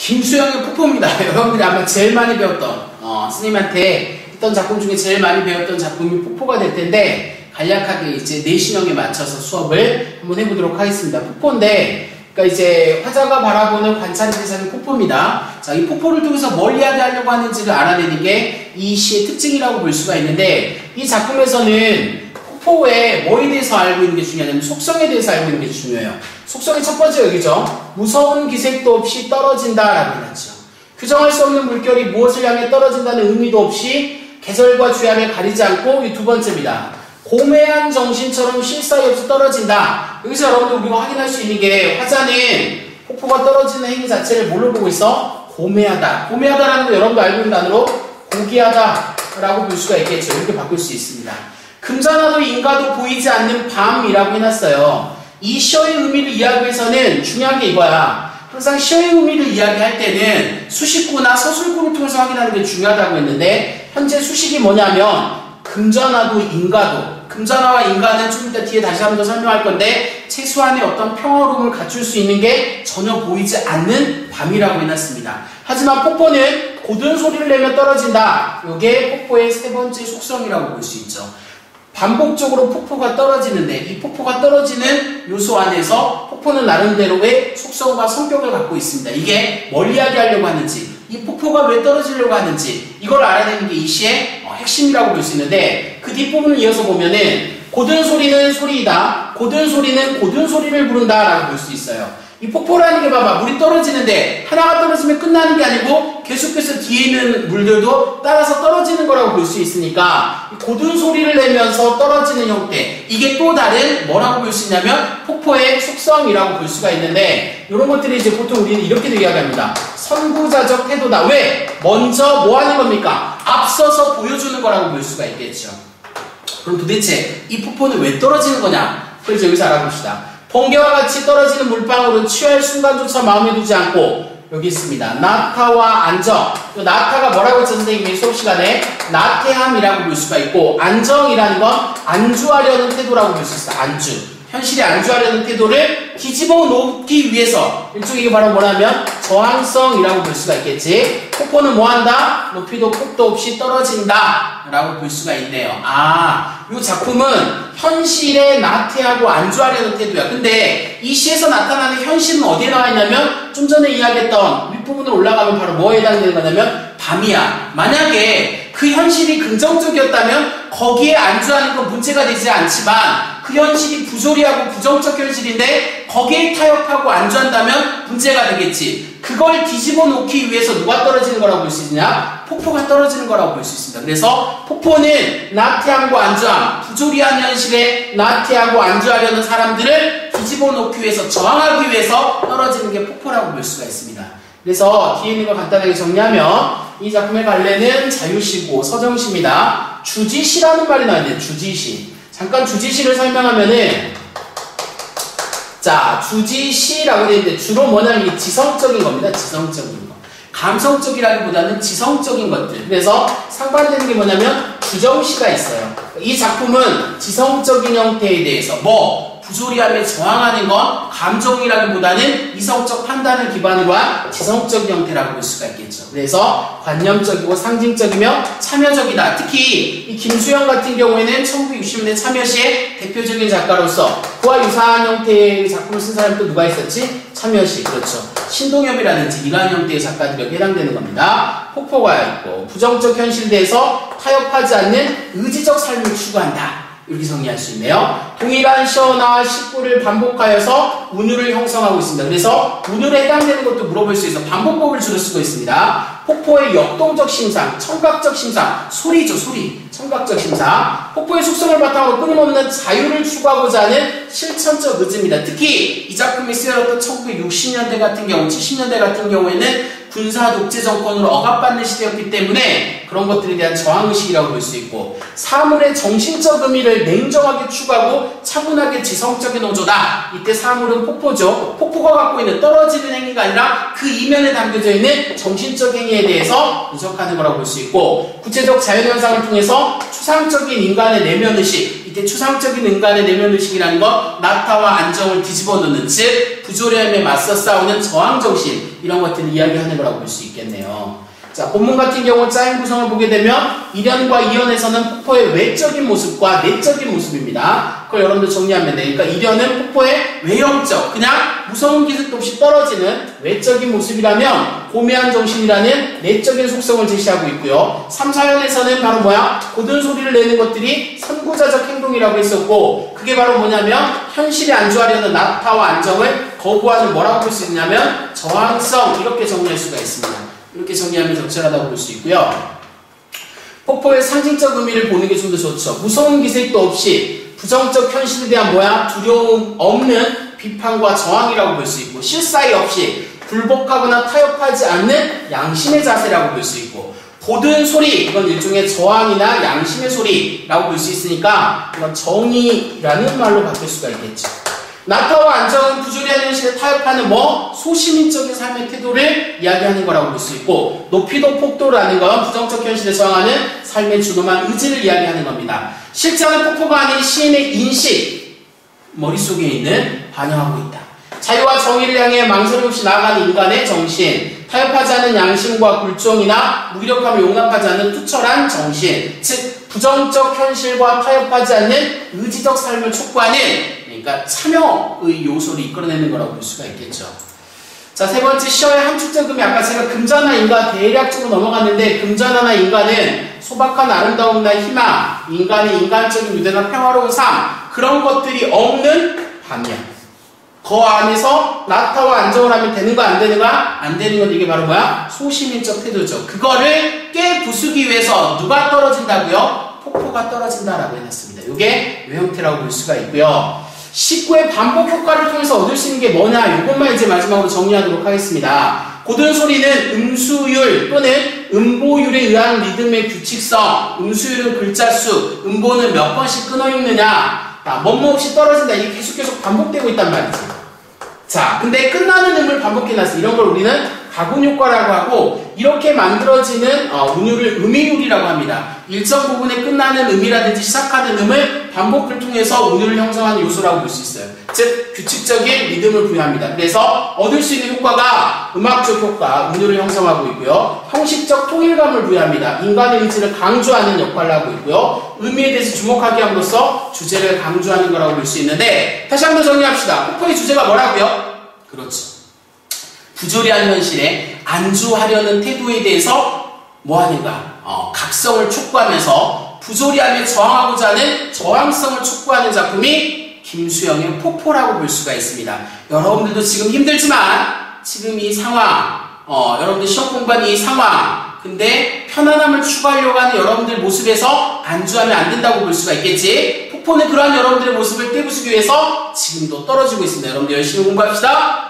김수영의 폭포입니다. 여러분들이 아마 제일 많이 배웠던 스님한테 했던 작품 중에 제일 많이 배웠던 작품이 폭포가 될 텐데 간략하게 이제 내신형에 맞춰서 수업을 한번 해보도록 하겠습니다. 폭포인데 그러니까 이제 화자가 바라보는 관찰의 대상이 폭포입니다. 자, 이 폭포를 통해서 뭘 이야기하려고 하는지를 알아내는 게 이 시의 특징이라고 볼 수가 있는데 이 작품에서는 폭포에 뭐에 대해서 알고 있는 게 중요하냐면 속성에 대해서 알고 있는 게 중요해요. 속성의 첫 번째 여기죠. 무서운 기색도 없이 떨어진다라고 해놨죠. 규정할 수 없는 물결이 무엇을 향해 떨어진다는 의미도 없이 계절과 주야를 가리지 않고 이 두 번째입니다. 고매한 정신처럼 쉴 사이 없이 떨어진다. 여기서 여러분들 우리가 확인할 수 있는 게 화자는 폭포가 떨어지는 행위 자체를 뭘로 보고 있어? 고매하다. 고매하다라는 거 여러분도 알고 있는 단어로 고귀하다라고 볼 수가 있겠죠. 이렇게 바꿀 수 있습니다. 금자나도 인가도 보이지 않는 밤이라고 해놨어요. 이 시어의 의미를 이해하기 위해서는 중요한 게 이거야. 항상 시어의 의미를 이야기할 때는 수식구나 서술구를 통해서 확인하는 게 중요하다고 했는데 현재 수식이 뭐냐면 금전화도 인가도. 금전화와 인가는 좀 이따 뒤에 다시 한번 더 설명할 건데 최소한의 어떤 평화로움을 갖출 수 있는 게 전혀 보이지 않는 밤이라고 해놨습니다. 하지만 폭포는 고든 소리를 내며 떨어진다. 이게 폭포의 세 번째 속성이라고 볼 수 있죠. 반복적으로 폭포가 떨어지는데 이 폭포가 떨어지는 요소 안에서 폭포는 나름대로의 속성과 성격을 갖고 있습니다. 이게 뭘 이야기하려고 하는지, 이 폭포가 왜 떨어지려고 하는지 이걸 알아내는 게 이 시의 핵심이라고 볼 수 있는데 그 뒷부분을 이어서 보면은 고든 소리는 소리이다. 고든 소리는 고든 소리를 부른다라고 볼 수 있어요. 이 폭포라는 게 봐봐. 물이 떨어지는데 하나가 떨어지면 끝나는 게 아니고 계속해서 뒤에 있는 물들도 따라서 떨어지는 거라고 볼 수 있으니까 고든 소리를 내면서 떨어지는 형태, 이게 또 다른 뭐라고 볼 수 있냐면 폭포의 속성이라고 볼 수가 있는데 이런 것들이 이제 보통 우리는 이렇게도 이야기합니다. 선구자적 태도다. 왜? 먼저 뭐 하는 겁니까? 앞서서 보여주는 거라고 볼 수가 있겠죠. 그럼 도대체 이 폭포는 왜 떨어지는 거냐? 그걸 여기서 알아봅시다. 번개와 같이 떨어지는 물방울은 취할 순간조차 마음에 두지 않고 여기 있습니다. 나타와 안정. 나타가 뭐라고 했죠? 선생님이 수업 시간에 나태함이라고 볼 수가 있고 안정이라는 건 안주하려는 태도라고 볼 수 있어요. 안주. 현실에 안주하려는 태도를 뒤집어 놓기 위해서 일종의 이게 바로 뭐냐면 저항성이라고 볼 수가 있겠지. 폭포는 뭐한다? 높이도 폭도 없이 떨어진다 라고 볼 수가 있네요. 이 작품은 현실에 나태하고 안주하려는 태도야. 근데 이 시에서 나타나는 현실은 어디에 나와 있냐면 좀 전에 이야기했던 윗부분으로 올라가면 바로 뭐에 해당되는 거냐면 밤이야. 만약에 그 현실이 긍정적이었다면 거기에 안주하는 건 문제가 되지 않지만 그 현실이 부조리하고 부정적 현실인데 거기에 타협하고 안주한다면 문제가 되겠지. 그걸 뒤집어 놓기 위해서 누가 떨어지는 거라고 볼 수 있느냐? 폭포가 떨어지는 거라고 볼 수 있습니다. 그래서 폭포는 나태함과 안주함, 부조리한 현실에 나태하고 안주하려는 사람들을 뒤집어 놓기 위해서, 저항하기 위해서 떨어지는 게 폭포라고 볼 수가 있습니다. 그래서 뒤에 있는 걸 간단하게 정리하면 이 작품의 갈래는 자유시고 서정시입니다. 주지시라는 말이 나왔네요. 주지시. 잠깐 주지시를 설명하면은 자, 주지시라고 되어 있는데 주로 뭐냐면 이 지성적인 겁니다. 지성적인 거. 감성적이라기보다는 지성적인 것들. 그래서 상반되는 게 뭐냐면 주정시가 있어요. 이 작품은 지성적인 형태에 대해서 부조리함에 저항하는 건 감정이라기보다는 이성적 판단을 기반으로 한 지성적인 형태라고 볼 수가 있겠죠. 그래서 관념적이고 상징적이며 참여적이다. 특히 이 김수영 같은 경우에는 1960년대 참여시의 대표적인 작가로서 그와 유사한 형태의 작품을 쓴 사람이 또 누가 있었지? 참여시. 그렇죠. 신동엽이라든지 이러한 형태의 작가들에게 해당되는 겁니다. 폭포가 있고 부정적 현실에 대해서 타협하지 않는 의지적 삶을 추구한다. 이렇게 정리할 수 있네요. 동일한 시어나 식구를 반복하여서 운율을 형성하고 있습니다. 그래서 운율에 해당되는 것도 물어볼 수 있어 반복법을 주로 쓰고 있습니다. 폭포의 역동적 심상, 청각적 심상, 소리죠, 소리. 청각적 심상. 폭포의 속성을 바탕으로 끊임없는 자유를 추구하고자 하는 실천적 의지입니다. 특히 이 작품이 쓰여졌던 1960년대 같은 경우, 70년대 같은 경우에는 군사 독재 정권으로 억압받는 시대였기 때문에 그런 것들에 대한 저항의식이라고 볼 수 있고 사물의 정신적 의미를 냉정하게 추구하고 차분하게 지성적인 어조다. 이때 사물은 폭포죠. 폭포가 갖고 있는 떨어지는 행위가 아니라 그 이면에 담겨져 있는 정신적 행위에 대해서 분석하는 거라고 볼 수 있고 구체적 자연현상을 통해서 그래서 추상적인 인간의 내면의식, 이때 추상적인 인간의 내면의식이라는 건 나타와 안정을 뒤집어 놓는, 즉 부조리함에 맞서 싸우는 저항정신, 이런 것들을 이야기하는 거라고 볼 수 있겠네요. 자, 본문 같은 경우 짜임 구성을 보게 되면 1연과 2연에서는 폭포의 외적인 모습과 내적인 모습입니다. 그걸 여러분들 정리하면 되니까 1연은 폭포의 외형적, 그냥 무서운 기색도 없이 떨어지는 외적인 모습이라면 고매한 정신이라는 내적인 속성을 제시하고 있고요. 3, 4연에서는 바로 뭐야? 고든 소리를 내는 것들이 선구자적 행동이라고 했었고, 그게 바로 뭐냐면 현실에 안주하려는 나타와 안정을 거부하는 뭐라고 볼 수 있냐면 저항성, 이렇게 정리할 수가 있습니다. 이렇게 정리하면 적절하다고 볼 수 있고요. 폭포의 상징적 의미를 보는 게 좀 더 좋죠. 무서운 기색도 없이 부정적 현실에 대한 뭐야? 두려움 없는 비판과 저항이라고 볼 수 있고, 실사이 없이 굴복하거나 타협하지 않는 양심의 자세라고 볼 수 있고, 고든 소리, 이건 일종의 저항이나 양심의 소리라고 볼 수 있으니까 이건 정의라는 말로 바뀔 수가 있겠죠. 나타와 안정은 부조리한 현실에 타협하는 소시민적인 삶의 태도를 이야기하는 거라고 볼 수 있고, 높이도 폭도라는 건 부정적 현실에 저항하는 삶의 준엄한 의지를 이야기하는 겁니다. 실제는 폭포가 아닌 시인의 인식, 머릿속에 있는 반영하고 있다. 자유와 정의를 향해 망설임 없이 나아가는 인간의 정신, 타협하지 않은 양심과 굴종이나 무기력함을 용납하지 않는 투철한 정신, 즉 부정적 현실과 타협하지 않는 의지적 삶을 촉구하는, 그러니까 참여의 요소를 이끌어내는 거라고 볼 수가 있겠죠. 자, 세 번째 시어의 함축적 의미, 아까 제가 금전화 인간 대략적으로 넘어갔는데, 금전화나 인간은 소박한 아름다움이나 희망, 인간의 인간적인 유대나 평화로운 삶, 그런 것들이 없는 반면 그 안에서 나타와 안정을 하면 되는가 안 되는가? 안 되는 건 이게 바로 뭐야? 소시민적 태도죠. 그거를 깨부수기 위해서 누가 떨어진다고요? 폭포가 떨어진다라고 해놨습니다. 이게 외형태라고 볼 수가 있고요. 19의 반복 효과를 통해서 얻을 수 있는 게 뭐냐? 이것만 이제 마지막으로 정리하도록 하겠습니다. 고든 소리는 음수율 또는 음보율에 의한 리듬의 규칙성, 음수율은 글자 수, 음보는 몇 번씩 끊어 읽느냐, 뭐뭐 없이 떨어진다. 이게 계속 반복되고 있단 말이지. 자, 근데 끝나는 음을 반복해놨어. 이런 걸 우리는 가군 효과라고 하고, 이렇게 만들어지는 운율을 음이율이라고 합니다. 일정 부분에 끝나는 음이라든지 시작하는 음을 반복을 통해서 운율을 형성하는 요소라고 볼 수 있어요. 즉 규칙적인 리듬을 부여합니다. 그래서 얻을 수 있는 효과가 음악적 효과, 운율을 형성하고 있고요. 형식적 통일감을 부여합니다. 인간의 의지를 강조하는 역할을 하고 있고요. 의미에 대해서 주목하게 함으로써 주제를 강조하는 거라고 볼 수 있는데, 다시 한번 정리합시다. 폭포의 주제가 뭐라고요? 그렇죠. 부조리한 현실에 안주하려는 태도에 대해서 뭐 하는가? 각성을 촉구하면서 부조리함에 저항하고자 하는 저항성을 촉구하는 작품이 김수영의 폭포라고 볼 수가 있습니다. 여러분들도 지금 힘들지만 지금 이 상황, 여러분들 시험 공부하는 이 상황, 근데 편안함을 추구하려고 하는 여러분들 모습에서 안주하면 안 된다고 볼 수가 있겠지. 폭포는 그러한 여러분들의 모습을 깨부수기 위해서 지금도 떨어지고 있습니다. 여러분들 열심히 공부합시다.